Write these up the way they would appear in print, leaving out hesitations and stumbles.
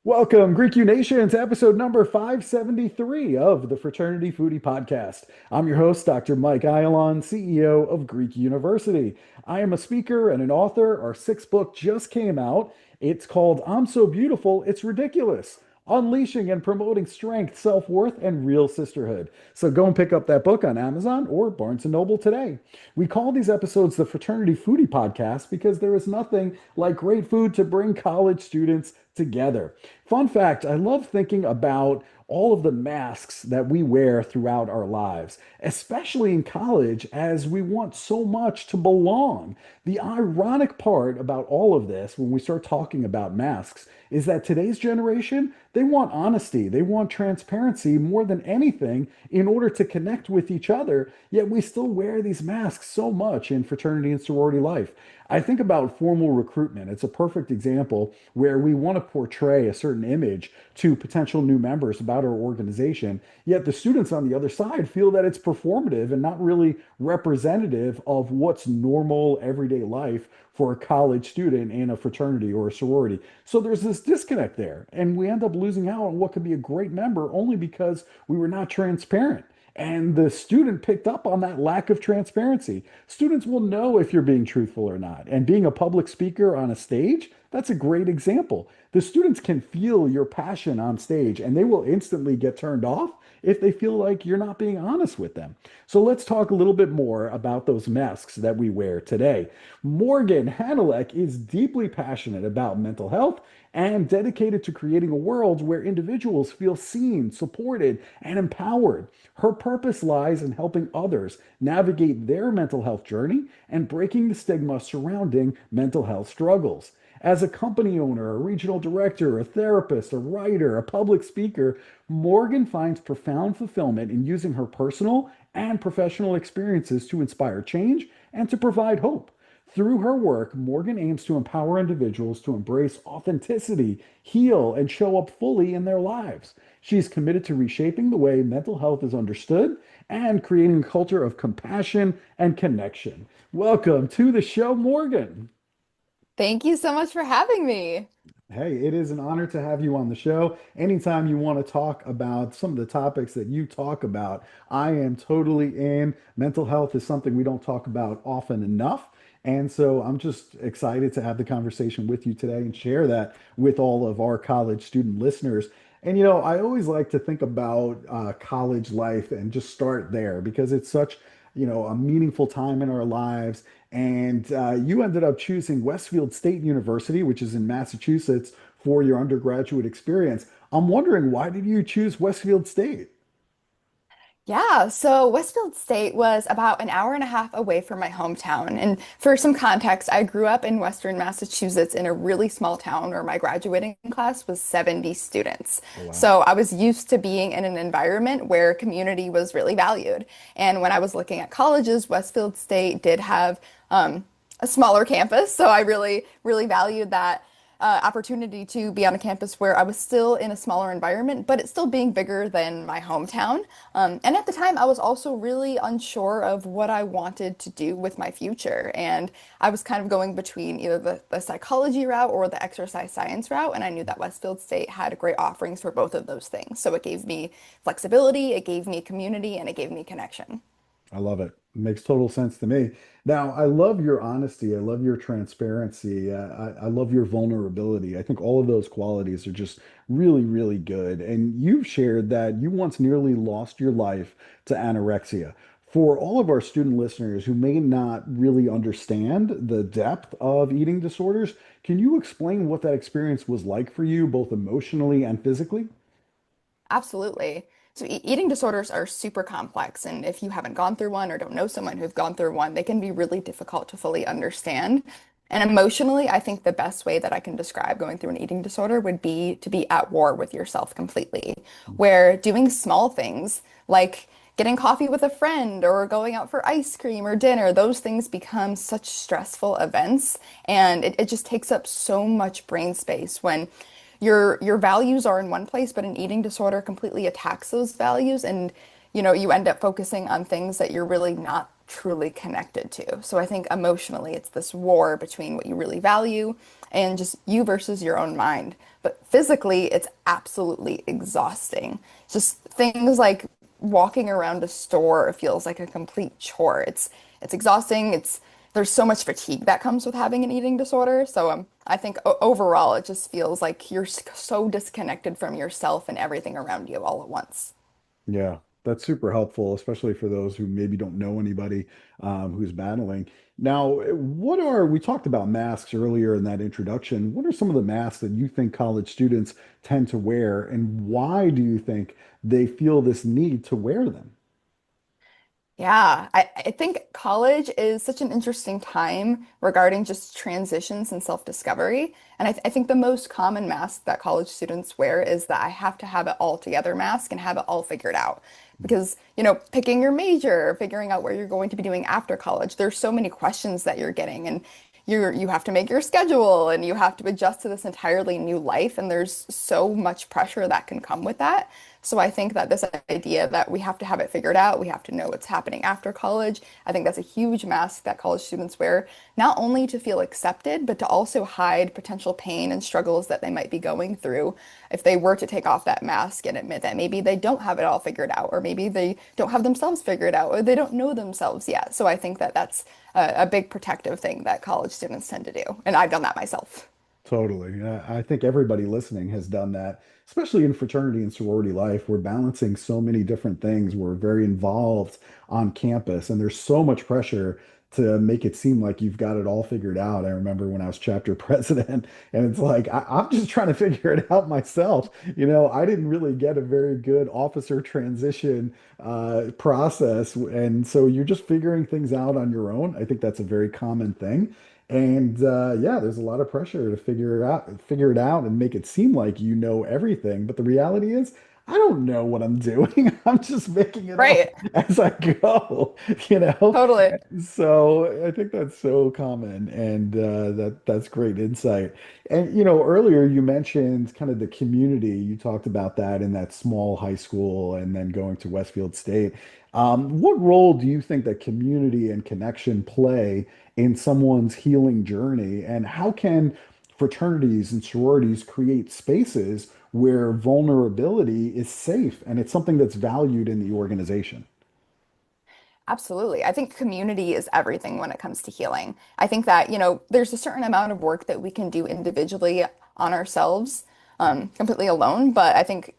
Welcome, Greek U Nation, to episode number 573 of the Fraternity Foodie Podcast. I'm your host, Dr. Mike Ayalon, CEO of Greek University. I am a speaker and an author. Our sixth book just came out. It's called I'm So Beautiful, It's Ridiculous. Unleashing and promoting strength, self-worth, and real sisterhood. So go and pick up that book on Amazon or Barnes& and Noble today. We call these episodes the Fraternity Foodie Podcast because there is nothing like great food to bring college students together. Fun fact, I love thinking about all of the masks that we wear throughout our lives, especially in college, as we want so much to belong. The ironic part about all of this, when we start talking about masks, is that today's generation, they want honesty, they want transparency more than anything in order to connect with each other, yet we still wear these masks so much in fraternity and sorority life. I think about formal recruitment. It's a perfect example where we want to portray a certain image to potential new members about our organization, yet the students on the other side feel that it's performative and not really representative of what's normal everyday life for a college student in a fraternity or a sorority. So there's this disconnect there, and we end up losing out on what could be a great member only because we were not transparent. And the student picked up on that lack of transparency. Students will know if you're being truthful or not. And being a public speaker on a stage, that's a great example. The students can feel your passion on stage and they will instantly get turned off if they feel like you're not being honest with them. So let's talk a little bit more about those masks that we wear today. Morgan Hannaleck is deeply passionate about mental health and dedicated to creating a world where individuals feel seen, supported, and empowered. Her purpose lies in helping others navigate their mental health journey and breaking the stigma surrounding mental health struggles. As a company owner, a regional director, a therapist, a writer, a public speaker, Morgan finds profound fulfillment in using her personal and professional experiences to inspire change and to provide hope. Through her work, Morgan aims to empower individuals to embrace authenticity, heal, and show up fully in their lives. She's committed to reshaping the way mental health is understood and creating a culture of compassion and connection. Welcome to the show, Morgan. Thank you so much for having me. Hey, it is an honor to have you on the show. Anytime you want to talk about some of the topics that you talk about, I am totally in. Mental health is something we don't talk about often enough. And so I'm just excited to have the conversation with you today and share that with all of our college student listeners. And I always like to think about college life and just start there because it's such, a meaningful time in our lives. And you ended up choosing Westfield State University, which is in Massachusetts, for your undergraduate experience. I'm wondering, why did you choose Westfield State? Yeah, so Westfield State was about an hour and a half away from my hometown. And for some context, I grew up in Western Massachusetts in a really small town where my graduating class was 70 students. Oh, wow. So I was used to being in an environment where community was really valued. And when I was looking at colleges, Westfield State did have a smaller campus. So I really valued that opportunity to be on a campus where I was still in a smaller environment, but it's still being bigger than my hometown. And at the time, I was also really unsure of what I wanted to do with my future. And I was kind of going between either the psychology route or the exercise science route. And I knew that Westfield State had great offerings for both of those things. So it gave me flexibility, it gave me community, and it gave me connection. I love it. It makes total sense to me. Now, I love your honesty. I love your transparency. I love your vulnerability. I think all of those qualities are just really, really good. And you've shared that you once nearly lost your life to anorexia. For all of our student listeners who may not really understand the depth of eating disorders, can you explain what that experience was like for you, both emotionally and physically? Absolutely. So eating disorders are super complex, and if you haven't gone through one or don't know someone who's gone through one, they can be really difficult to fully understand. And emotionally, I think the best way that I can describe going through an eating disorder would be to be at war with yourself completely, where doing small things like getting coffee with a friend or going out for ice cream or dinner, those things become such stressful events, and it just takes up so much brain space when your values are in one place, but an eating disorder completely attacks those values, and you end up focusing on things that you're really not truly connected to. So I think emotionally, it's this war between what you really value and just you versus your own mind. But physically, it's absolutely exhausting. Just things like walking around a store feels like a complete chore. It's exhausting. There's so much fatigue that comes with having an eating disorder. So I think overall, it just feels like you're so disconnected from yourself and everything around you all at once. Yeah, that's super helpful, especially for those who maybe don't know anybody who's battling. Now, we talked about masks earlier in that introduction. What are some of the masks that you think college students tend to wear, and why do you think they feel this need to wear them? Yeah, I think college is such an interesting time regarding just transitions and self-discovery. And I think the most common mask that college students wear is that I have to have it all together mask and have it all figured out. Because, picking your major, figuring out what you're going to be doing after college, there's so many questions that you're getting, and you have to make your schedule and you have to adjust to this entirely new life, and there's so much pressure that can come with that. So I think that this idea that we have to have it figured out, we have to know what's happening after college, I think that's a huge mask that college students wear, not only to feel accepted, but to also hide potential pain and struggles that they might be going through if they were to take off that mask and admit that maybe they don't have it all figured out, or maybe they don't have themselves figured out, or they don't know themselves yet. So I think that that's a big protective thing that college students tend to do. And I've done that myself. Totally. I think everybody listening has done that, especially in fraternity and sorority life. We're balancing so many different things. We're very involved on campus, and there's so much pressure to make it seem like you've got it all figured out. I remember when I was chapter president, and it's like, I'm just trying to figure it out myself. I didn't really get a very good officer transition process. And so you're just figuring things out on your own. I think that's a very common thing. And yeah, there's a lot of pressure to figure it out and make it seem like you know everything. But the reality is, I don't know what I'm doing. I'm just making it up Right. as I go, you know? Totally. So I think that's so common, and that's great insight. And earlier you mentioned kind of the community. You talked about that in that small high school, and then going to Westfield State. What role do you think that community and connection play in someone's healing journey, and how can fraternities and sororities create spaces where vulnerability is safe and it's something that's valued in the organization? Absolutely. I think community is everything when it comes to healing. I think that, there's a certain amount of work that we can do individually on ourselves, completely alone. But I think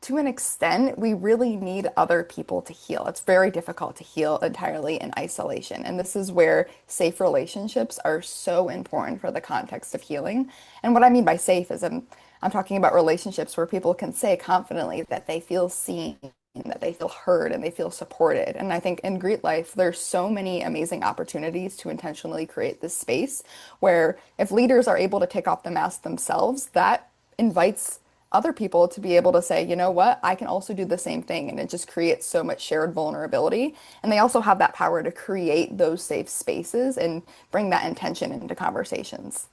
to an extent, we really need other people to heal. It's very difficult to heal entirely in isolation. And this is where safe relationships are so important for the context of healing. And what I mean by safe is I'm talking about relationships where people can say confidently that they feel seen, that they feel heard, and they feel supported. And I think in Greek life, there's so many amazing opportunities to intentionally create this space where if leaders are able to take off the mask themselves, that invites other people to be able to say, you know what, I can also do the same thing. And it just creates so much shared vulnerability. And they also have that power to create those safe spaces and bring that intention into conversations.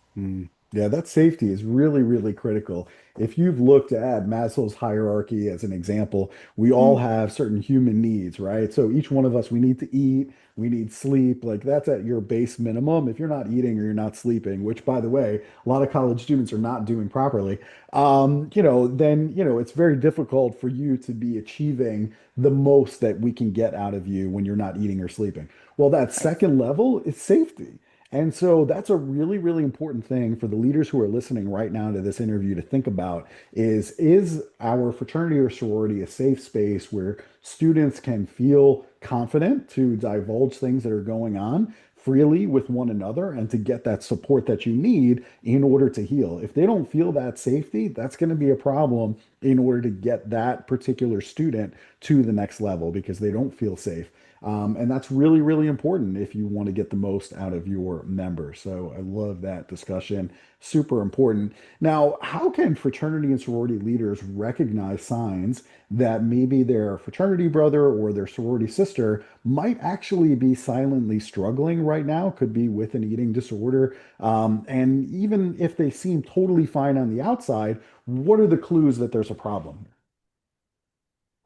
Yeah, that safety is really, really critical. If you've looked at Maslow's hierarchy as an example, we all Mm, have certain human needs, right? So each one of us, we need to eat, we need sleep. Like that's at your base minimum. If you're not eating or you're not sleeping, which by the way, a lot of college students are not doing properly, then, it's very difficult for you to be achieving the most that we can get out of you when you're not eating or sleeping. Well, that right. second level is safety. And so that's a really, really important thing for the leaders who are listening right now to this interview to think about is our fraternity or sorority a safe space where students can feel confident to divulge things that are going on freely with one another and to get that support that you need in order to heal. If they don't feel that safety, that's going to be a problem in order to get that particular student to the next level because they don't feel safe. And that's really, really important if you want to get the most out of your members. So I love that discussion. Super important. Now, how can fraternity and sorority leaders recognize signs that maybe their fraternity brother or their sorority sister might actually be silently struggling right now, could be with an eating disorder? And even if they seem totally fine on the outside, what are the clues that there's a problem?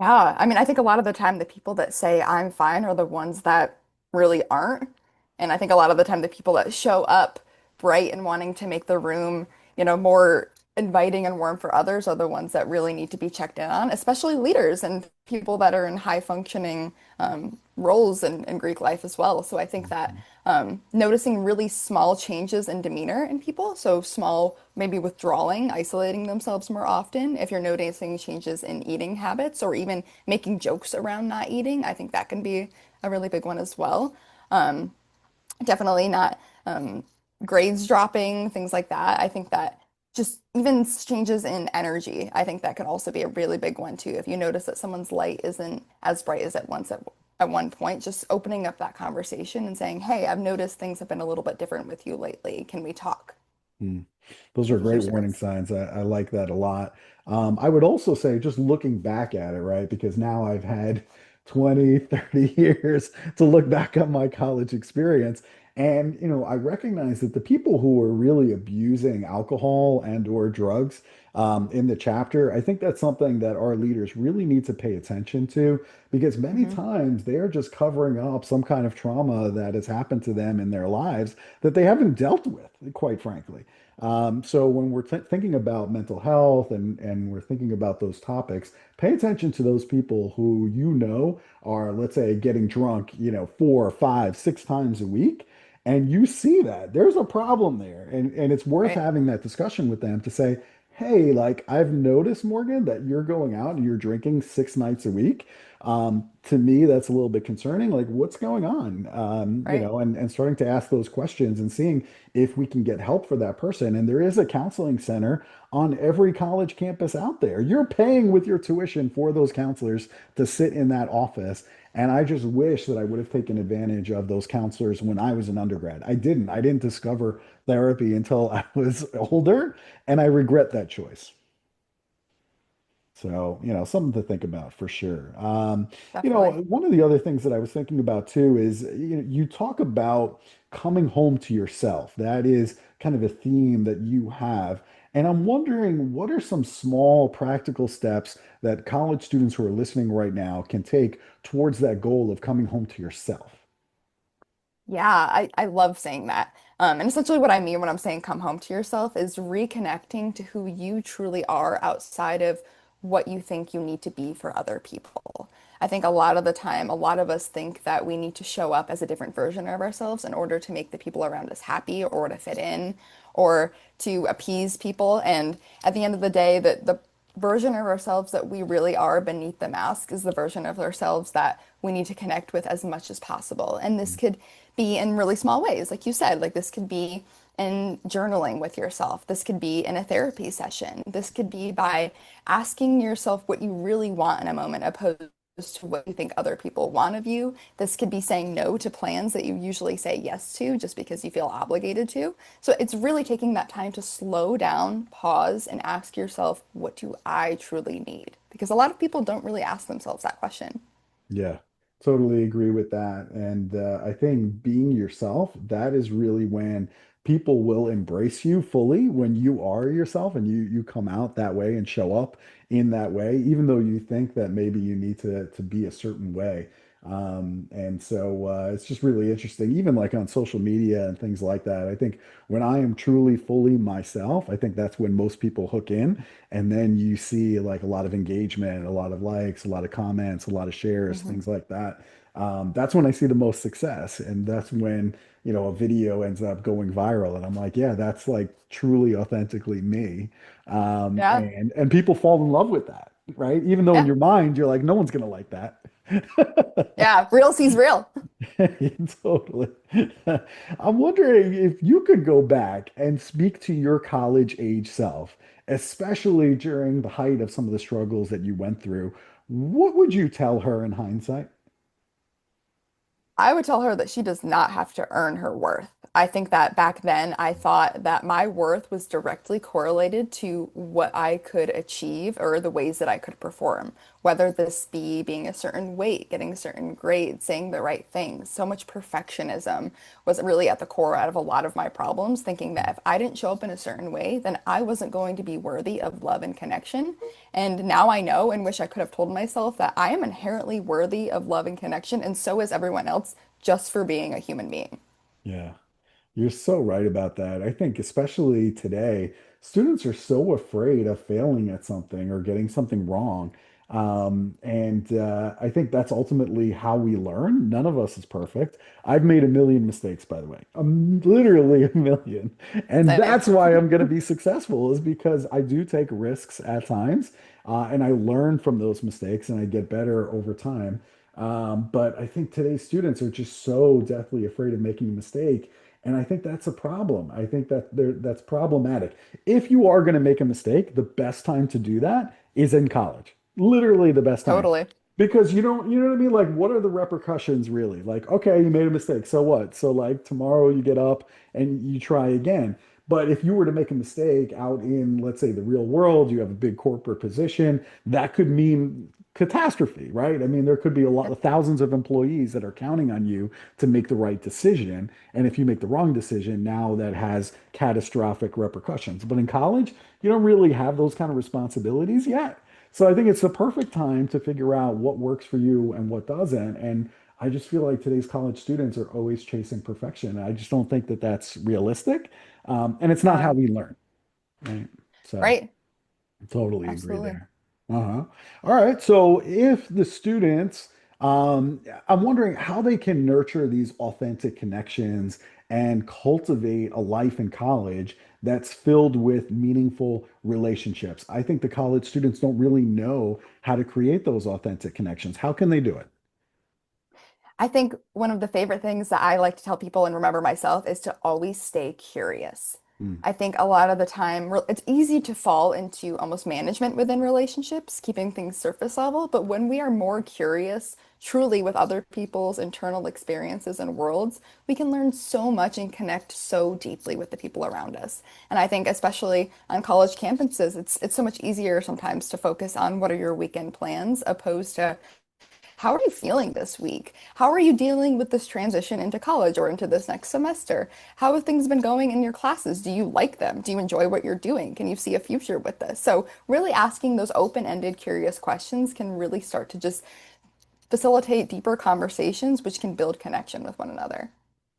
Yeah, I mean, I think a lot of the time the people that say I'm fine are the ones that really aren't. And I think a lot of the time the people that show up bright and wanting to make the room, more inviting and warm for others are the ones that really need to be checked in on, especially leaders and people that are in high functioning roles in Greek life as well. So I think that Mhm. noticing really small changes in demeanor in people, so small, maybe withdrawing, isolating themselves more often. If you're noticing changes in eating habits or even making jokes around not eating, I think that can be a really big one as well. Um, Definitely not grades dropping, things like that. I think that just even changes in energy, I think that could also be a really big one too. If you notice that someone's light isn't as bright as it once at one point, just opening up that conversation and saying, "Hey, I've noticed things have been a little bit different with you lately. Can we talk?" Hmm. Those Can are be great huge warning difference. signs. I like that a lot. I would also say, just looking back at it, right? Because now I've had 20, 30 years to look back on my college experience. And, I recognize that the people who are really abusing alcohol and or drugs in the chapter, I think that's something that our leaders really need to pay attention to because many Hmm. times they're just covering up some kind of trauma that has happened to them in their lives that they haven't dealt with, quite frankly. So when we're thinking about mental health and we're thinking about those topics, pay attention to those people who are, let's say, getting drunk, four, five, six times a week. And you see that there's a problem there. And it's worth Right. having that discussion with them to say, hey, like I've noticed, Morgan, that you're going out and you're drinking 6 nights a week. To me, that's a little bit concerning. Like, what's going on? Right. And starting to ask those questions and seeing if we can get help for that person. And there is a counseling center on every college campus out there. You're paying with your tuition for those counselors to sit in that office. And I just wish that I would have taken advantage of those counselors when I was an undergrad. I didn't. I didn't discover therapy until I was older, and I regret that choice. So, something to think about for sure. Definitely. One of the other things that I was thinking about too is, you talk about coming home to yourself. That is kind of a theme that you have. And I'm wondering, what are some small practical steps that college students who are listening right now can take towards that goal of coming home to yourself? Yeah, I love saying that. And essentially what I mean when I'm saying come home to yourself is reconnecting to who you truly are outside of what you think you need to be for other people. I think a lot of the time, a lot of us think that we need to show up as a different version of ourselves in order to make the people around us happy or to fit in or to appease people. And at the end of the day, the version of ourselves that we really are beneath the mask is the version of ourselves that we need to connect with as much as possible. And this could be in really small ways, like you said, like this could be in journaling with yourself. This could be in a therapy session. This could be by asking yourself what you really want in a moment, opposed to what you think other people want of you. This could be saying no to plans that you usually say yes to just because you feel obligated to. So it's really taking that time to slow down, pause, and ask yourself, what do I truly need? Because a lot of people don't really ask themselves that question. Yeah, totally agree with that. And I think being yourself, that is really when people will embrace you fully when you are yourself and you come out that way and show up in that way, even though you think that maybe you need to be a certain way. And so it's just really interesting, even like on social media and things like that. I think when I am truly fully myself, I think that's when most people hook in. And then you see like a lot of engagement, a lot of likes, a lot of comments, a lot of shares, Hmm. things like that. That's when I see the most success. And that's when, a video ends up going viral. And I'm like, yeah, that's like truly authentically me. Yeah. And people fall in love with that, right? Even though in Yeah. your mind, you're like, no one's gonna like that. Yeah. Real sees real. Totally. I'm wondering if you could go back and speak to your college age self especially during the height of some of the struggles that you went through. What would you tell her in hindsight? I would tell her that she does not have to earn her worth. I think that back then I thought that my worth was directly correlated to what I could achieve or the ways that I could perform, whether this be being a certain weight, getting a certain grade, saying the right things. So much perfectionism was really at the core out of a lot of my problems, thinking that if I didn't show up in a certain way, then I wasn't going to be worthy of love and connection. And now I know and wish I could have told myself that I am inherently worthy of love and connection, and so is everyone else just for being a human being. Yeah. You're so right about that. I think especially today, students are so afraid of failing at something or getting something wrong. And I think that's ultimately how we learn. None of us is perfect. I've made a million mistakes, by the way. Literally a million. And Same. that's why I'm going to be successful is because I do take risks at times, and I learn from those mistakes and I get better over time. But I think today's students are just so deathly afraid of making a mistake. And I think that's a problem. I think that that's problematic. If you are going to make a mistake, the best time to do that is in college. Literally the best time. Totally. Because you know what I mean? Like, what are the repercussions really? Like, okay, you made a mistake. So what? So like tomorrow you get up and you try again. But if you were to make a mistake out in, let's say, the real world, you have a big corporate position, that could mean catastrophe, right? I mean, there could be a lot of thousands of employees that are counting on you to make the right decision. And if you make the wrong decision, now that has catastrophic repercussions. But in college, you don't really have those kind of responsibilities yet. So I think it's the perfect time to figure out what works for you and what doesn't. And I just feel like today's college students are always chasing perfection. I just don't think that that's realistic. And it's not how Yeah. we learn, right? So Right. totally agree Absolutely. there. Uh-huh. All right. So if the students, I'm wondering how they can nurture these authentic connections and cultivate a life in college that's filled with meaningful relationships. I think the college students don't really know how to create those authentic connections. How can they do it? I think one of the favorite things that I like to tell people and remember myself is to always stay curious. Mm, I think a lot of the time it's easy to fall into almost management within relationships, keeping things surface level. But when we are more curious, truly with other people's internal experiences and worlds, we can learn so much and connect so deeply with the people around us. And I think especially on college campuses, it's so much easier sometimes to focus on what are your weekend plans opposed to how are you feeling this week? How are you dealing with this transition into college or into this next semester? How have things been going in your classes? Do you like them? Do you enjoy what you're doing? Can you see a future with this? So, really asking those open-ended, curious questions can really start to just facilitate deeper conversations, which can build connection with one another.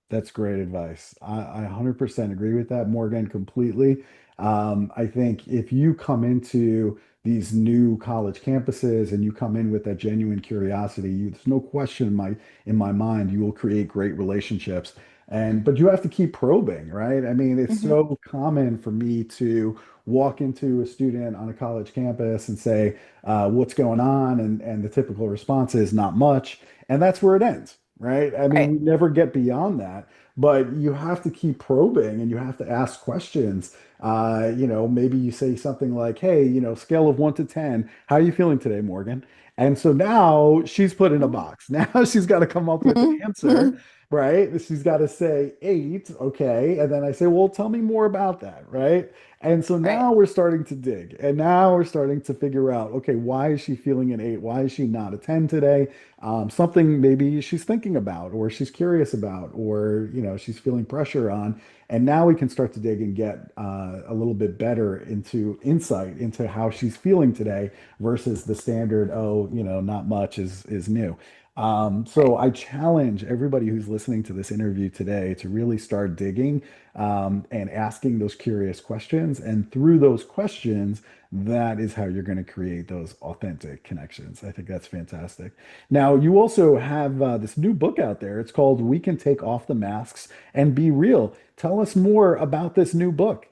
that's great advice. I 100% agree with that, Morgan, completely. I think if you come into these new college campuses and you come in with that genuine curiosity, there's no question in my mind you will create great relationships. And but you have to keep probing, right? I mean, it's Hmm. so common for me to walk into a student on a college campus and say, "What's going on?" And the typical response is not much, and that's where it ends, right? I mean, Right. we never get beyond that, but you have to keep probing and you have to ask questions. Maybe you say something like, "Hey, scale of 1 to 10, how are you feeling today, Morgan?" And so now she's put in a Oh. box. Now she's got to come up with an Mhm. answer, Mhm. right? She's got to say 8, okay. And then I say, "Well, tell me more about that," right? And so Right. now we're starting to dig. And now we're starting to figure out, okay, why is she feeling an 8? Why is she not a 10 today? Something maybe she's thinking about or she's curious about or she's feeling pressure on. And now we can start to dig and get a little bit better into insight into how she's feeling today versus the standard, oh, not much is new. So Right. I challenge everybody who's listening to this interview today to really start digging and asking those curious questions. And through those questions, that is how you're going to create those authentic connections. I think that's fantastic. Now, you also have this new book out there. It's called We Can Take Off the Masks and Be Real. Tell us more about this new book.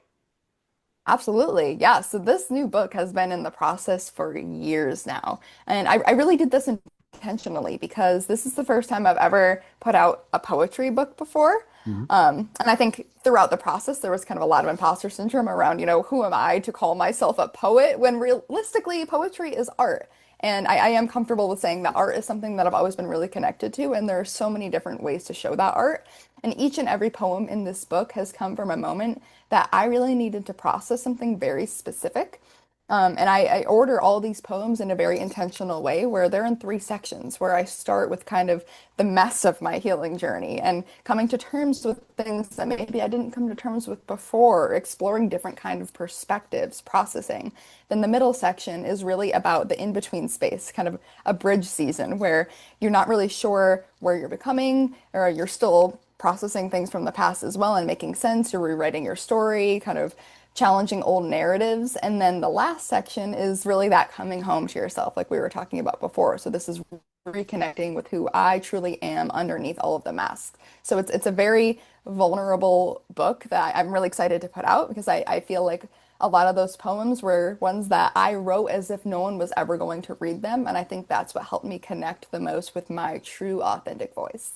Absolutely. Yeah. So this new book has been in the process for years now. And I really did this intentionally because this is the first time I've ever put out a poetry book before. Mhm. And I think throughout the process, there was kind of a lot of imposter syndrome around, who am I to call myself a poet when realistically, poetry is art. And I am comfortable with saying that art is something that I've always been really connected to. And there are so many different ways to show that art. And each and every poem in this book has come from a moment that I really needed to process something very specific. And I order all these poems in a very intentional way where they're in three sections, where I start with kind of the mess of my healing journey and coming to terms with things that maybe I didn't come to terms with before, exploring different kind of perspectives, processing. Then the middle section is really about the in-between space, kind of a bridge season where you're not really sure where you're becoming, or you're still processing things from the past as well and making sense. You're rewriting your story, kind of challenging old narratives. And then the last section is really that coming home to yourself, like we were talking about before. So this is reconnecting with who I truly am underneath all of the masks. So it's a very vulnerable book that I'm really excited to put out because I feel like a lot of those poems were ones that I wrote as if no one was ever going to read them. And I think that's what helped me connect the most with my true authentic voice.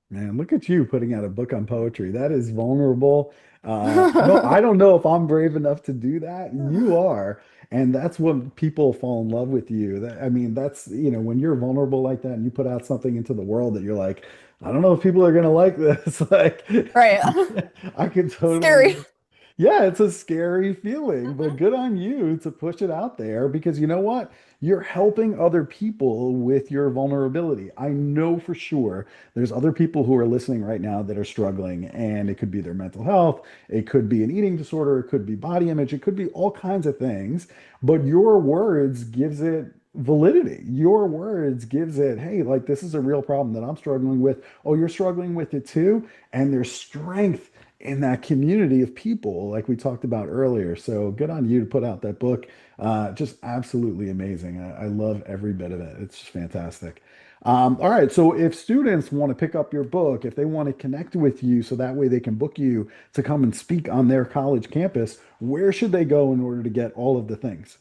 Man, look at you putting out a book on poetry. That is vulnerable. No, I don't know if I'm brave enough to do that. You are. And that's when people fall in love with you. I mean, when you're vulnerable like that and you put out something into the world that you're like, I don't know if people are going to like this. Like, Right. I could Scary. totally. Yeah, it's a scary feeling, but Mhm. good on you to push it out there because you know what? You're helping other people with your vulnerability. I know for sure there's other people who are listening right now that are struggling, and it could be their mental health, it could be an eating disorder, it could be body image, it could be all kinds of things, but your words gives it validity. Your words gives it, hey, like this is a real problem that I'm struggling with. Oh, you're struggling with it too, and there's strength in that community of people, like we talked about earlier. So good on you to put out that book. Just absolutely amazing. I love every bit of it. It's just fantastic. All right. So if students want to pick up your book, if they want to connect with you so that way they can book you to come and speak on their college campus, where should they go in order to get all of the things?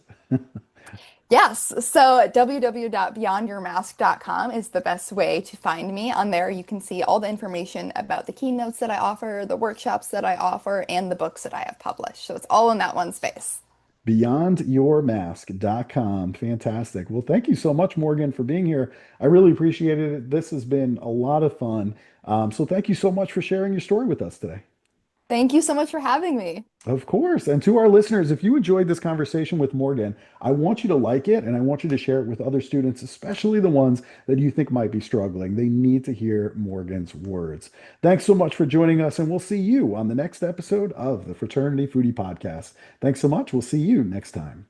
Yes, so www.beyondyourmask.com is the best way to find me. On there, you can see all the information about the keynotes that I offer, the workshops that I offer, and the books that I have published. So it's all in that one space. Beyondyourmask.com. Fantastic. Well, thank you so much, Morgan, for being here. I really appreciated it. This has been a lot of fun. So thank you so much for sharing your story with us today. Thank you so much for having me. Of course. And to our listeners, if you enjoyed this conversation with Morgan, I want you to like it and I want you to share it with other students, especially the ones that you think might be struggling. They need to hear Morgan's words. Thanks so much for joining us, and we'll see you on the next episode of the Fraternity Foodie Podcast. Thanks so much. We'll see you next time.